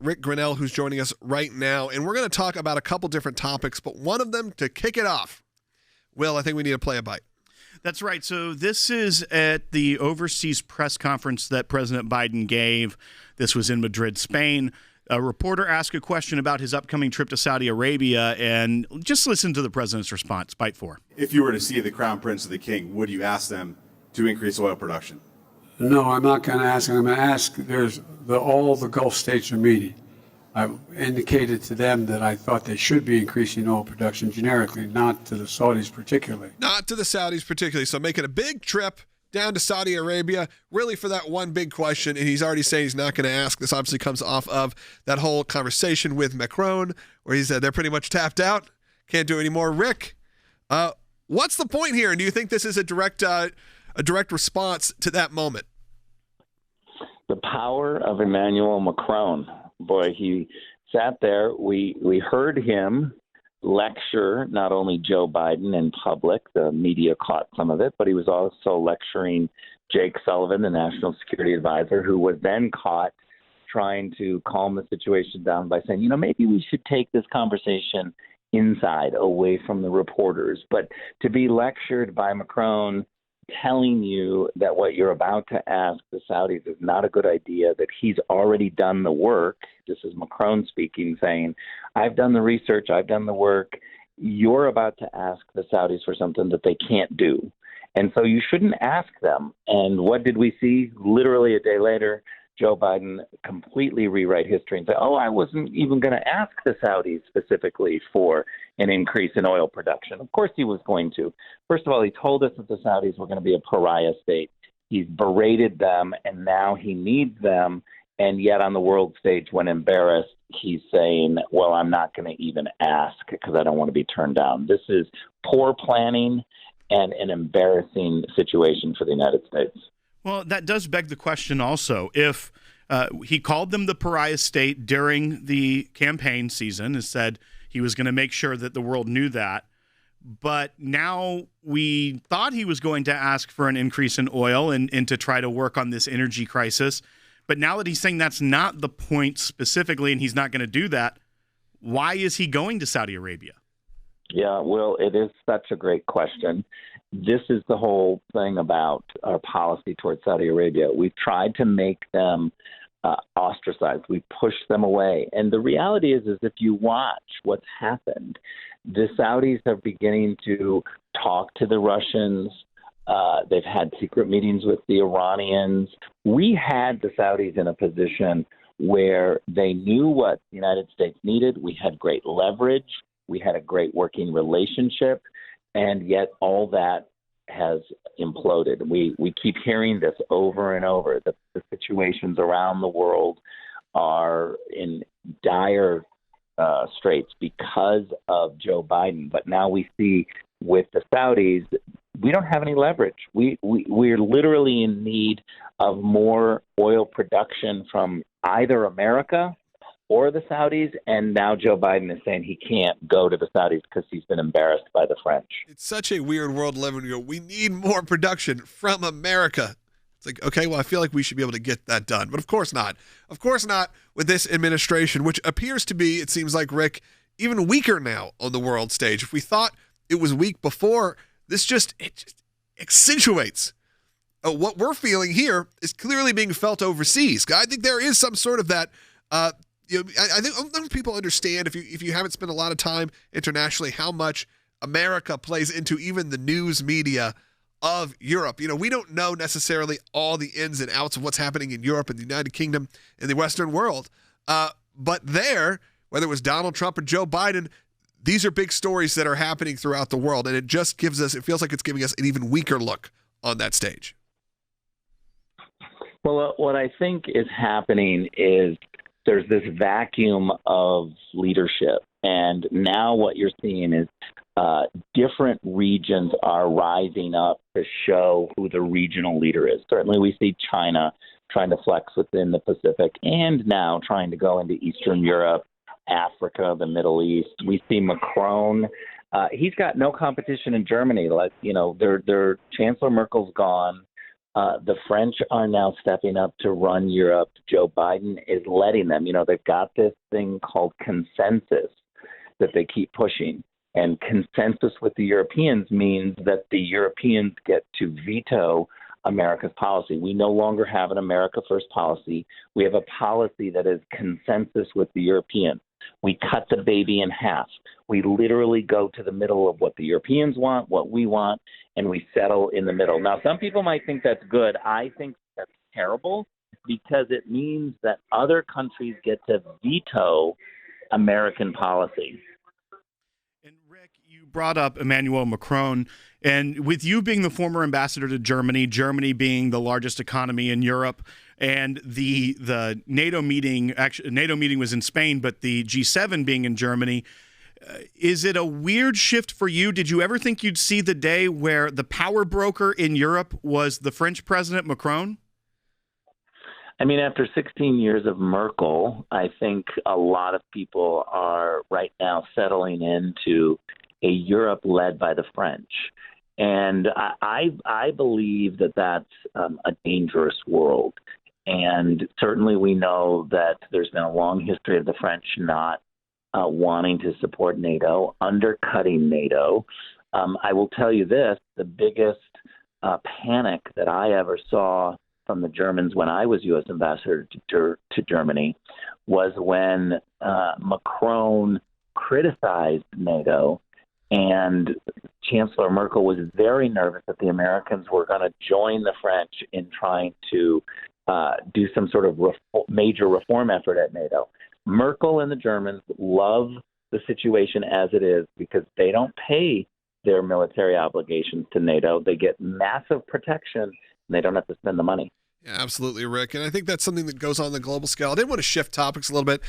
Rick Grenell, who's joining us right now. And we're going to talk about a couple different topics, but one of them to kick it off. Will, I think we need to play a bite. That's right. So this is at the overseas press conference that President Biden gave. This was in Madrid, Spain. A reporter asked a question about his upcoming trip to Saudi Arabia, and just listen to the president's response. Bite 4. If you were to see the crown prince or the king, would you ask them to increase oil production? No, I'm not going to ask. I'm going to ask. All the Gulf states are meeting. I've indicated to them that I thought they should be increasing oil production generically, not to the Saudis particularly. Not to the Saudis particularly. So making a big trip down to Saudi Arabia, really for that one big question, and he's already saying he's not going to ask. This obviously comes off of that whole conversation with Macron, where he said they're pretty much tapped out, can't do any more. Rick, what's the point here? And do you think this is a direct response to that moment? The power of Emmanuel Macron. Boy, he sat there. We heard him lecture not only Joe Biden in public, the media caught some of it, but he was also lecturing Jake Sullivan, the National Security Advisor, who was then caught trying to calm the situation down by saying, maybe we should take this conversation inside, away from the reporters. But to be lectured by Macron telling you that what you're about to ask the Saudis is not a good idea, that he's already done the work. This is Macron speaking, saying, I've done the research, I've done the work. You're about to ask the Saudis for something that they can't do. And so you shouldn't ask them. And what did we see? Literally a day later, Joe Biden completely rewrite history and say, I wasn't even going to ask the Saudis specifically for an increase in oil production. Of course he was going to. First of all, he told us that the Saudis were going to be a pariah state. He's berated them, and now he needs them. And yet on the world stage, when embarrassed, he's saying, well, I'm not going to even ask because I don't want to be turned down. This is poor planning and an embarrassing situation for the United States. Well, that does beg the question also. If he called them the pariah state during the campaign season and said he was going to make sure that the world knew that, but now we thought he was going to ask for an increase in oil and to try to work on this energy crisis. But now that he's saying that's not the point specifically and he's not going to do that, why is he going to Saudi Arabia? Yeah, well, it is such a great question. This is the whole thing about our policy towards Saudi Arabia. We've tried to make them ostracized. We pushed them away. And the reality is if you watch what's happened, the Saudis are beginning to talk to the Russians. They've had secret meetings with the Iranians. We had the Saudis in a position where they knew what the United States needed. We had great leverage. We had a great working relationship. And yet all that has imploded. We keep hearing this over and over, that the situations around the world are in dire straits because of Joe Biden. But now we see with the Saudis, we don't have any leverage. We're literally in need of more oil production from either America or the Saudis, and now Joe Biden is saying he can't go to the Saudis because he's been embarrassed by the French. It's such a weird world living in. We need more production from America. It's like, okay, well, I feel like we should be able to get that done. But of course not. Of course not with this administration, which appears to be, it seems like, Rick, even weaker now on the world stage. If we thought it was weak before, this just accentuates what we're feeling here is clearly being felt overseas. I think there is some sort of that I think people understand if you haven't spent a lot of time internationally how much America plays into even the news media of Europe. We don't know necessarily all the ins and outs of what's happening in Europe and the United Kingdom and the Western world. But there, whether it was Donald Trump or Joe Biden, these are big stories that are happening throughout the world. And it just it feels like it's giving us an even weaker look on that stage. Well, what I think is happening is there's this vacuum of leadership. And now what you're seeing is different regions are rising up to show who the regional leader is. Certainly we see China trying to flex within the Pacific and now trying to go into Eastern Europe, Africa, the Middle East. We see Macron. He's got no competition in Germany. Their Chancellor Merkel's gone. The French are now stepping up to run Europe. Joe Biden is letting them. They've got this thing called consensus that they keep pushing. And consensus with the Europeans means that the Europeans get to veto America's policy. We no longer have an America First policy. We have a policy that is consensus with the Europeans. We cut the baby in half. We literally go to the middle of what the Europeans want, what we want, and we settle in the middle. Now, some people might think that's good. I think that's terrible because it means that other countries get to veto American policy. And Rick, you brought up Emmanuel Macron, and with you being the former ambassador to Germany, Germany being the largest economy in Europe, and the NATO meeting, actually NATO meeting was in Spain, but the G7 being in Germany, is it a weird shift for you? Did you ever think you'd see the day where the power broker in Europe was the French president, Macron? I mean, after 16 years of Merkel, I think a lot of people are right now settling into a Europe led by the French. And I believe that that's a dangerous world. And certainly we know that there's been a long history of the French not wanting to support NATO, undercutting NATO. I will tell you this, the biggest panic that I ever saw from the Germans when I was U.S. ambassador to Germany was when Macron criticized NATO, and Chancellor Merkel was very nervous that the Americans were going to join the French in trying to do some sort of major reform effort at NATO. Merkel and the Germans love the situation as it is because they don't pay their military obligations to NATO. They get massive protection, and they don't have to spend the money. Yeah, absolutely, Rick. And I think that's something that goes on the global scale. I did want to shift topics a little bit.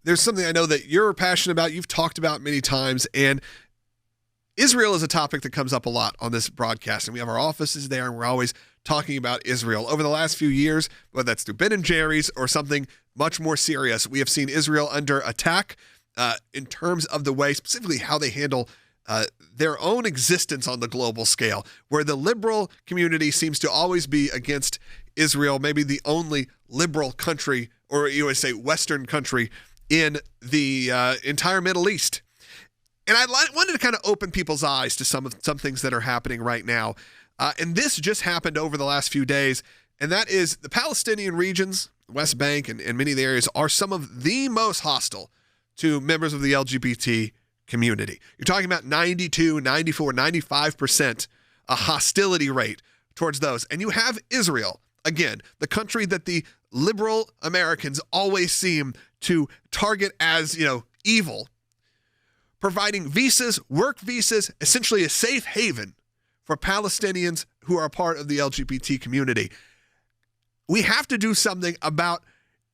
There's something I know that you're passionate about, you've talked about many times, and Israel is a topic that comes up a lot on this broadcast, and we have our offices there, and we're always talking about Israel. Over the last few years, whether that's through Ben and Jerry's or something much more serious, we have seen Israel under attack in terms of the way, specifically how they handle their own existence on the global scale, where the liberal community seems to always be against Israel, maybe the only liberal country, or you would say Western country, in the entire Middle East. And I wanted to kind of open people's eyes to some things that are happening right now. And this just happened over the last few days, and that is the Palestinian regions, the West Bank, and many of the areas are some of the most hostile to members of the LGBT community. You're talking about 92, 94, 95% a hostility rate towards those. And you have Israel, again, the country that the liberal Americans always seem to target as, evil, providing visas, work visas, essentially a safe haven for Palestinians who are a part of the LGBT community. We have to do something about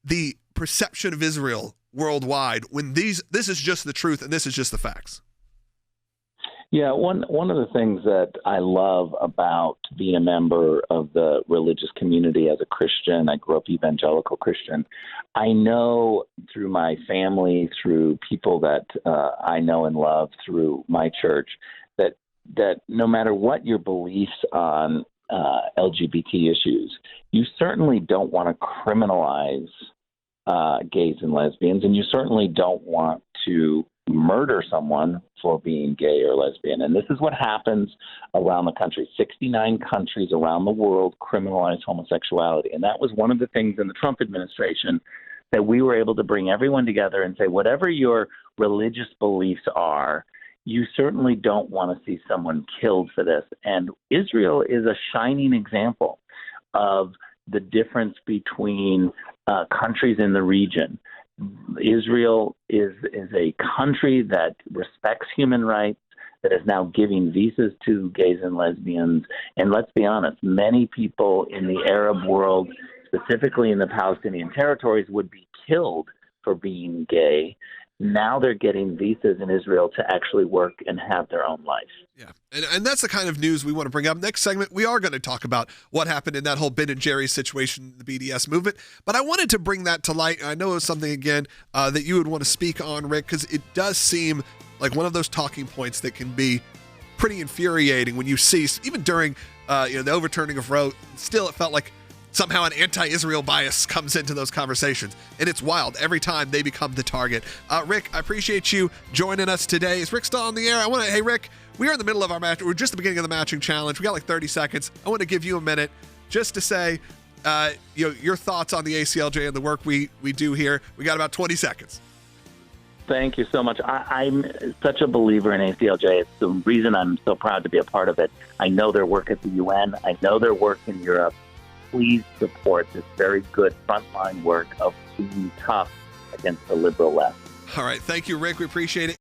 the perception of Israel worldwide when this is just the truth and this is just the facts. Yeah, one of the things that I love about being a member of the religious community as a Christian, I grew up evangelical Christian. I know through my family, through people that I know and love through my church, that no matter what your beliefs on LGBT issues, you certainly don't want to criminalize gays and lesbians, and you certainly don't want to murder someone for being gay or lesbian. And this is what happens around the country. 69 countries around the world criminalize homosexuality. And that was one of the things in the Trump administration that we were able to bring everyone together and say, whatever your religious beliefs are, you certainly don't want to see someone killed for this. And Israel is a shining example of the difference between countries in the region. Israel is a country that respects human rights, that is now giving visas to gays and lesbians. And let's be honest, many people in the Arab world, specifically in the Palestinian territories, would be killed for being gay. Now they're getting visas in Israel to actually work and have their own life. Yeah, and that's the kind of news we want to bring up. Next segment, we are going to talk about what happened in that whole Ben and Jerry's situation, the BDS movement. But I wanted to bring that to light. I know it was something, again, that you would want to speak on, Rick, because it does seem like one of those talking points that can be pretty infuriating when you see, even during the overturning of Roe, still it felt like somehow an anti-Israel bias comes into those conversations. And it's wild every time they become the target. Rick, I appreciate you joining us today. Is Rick still on the air? Hey, Rick, we are in the middle of our match. We're just at the beginning of the matching challenge. We got like 30 seconds. I want to give you a minute just to say, your thoughts on the ACLJ and the work we do here. We got about 20 seconds. Thank you so much. I'm such a believer in ACLJ. It's the reason I'm so proud to be a part of it. I know their work at the UN. I know their work in Europe. Please support this very good frontline work of being tough against the liberal left. All right. Thank you, Rick. We appreciate it.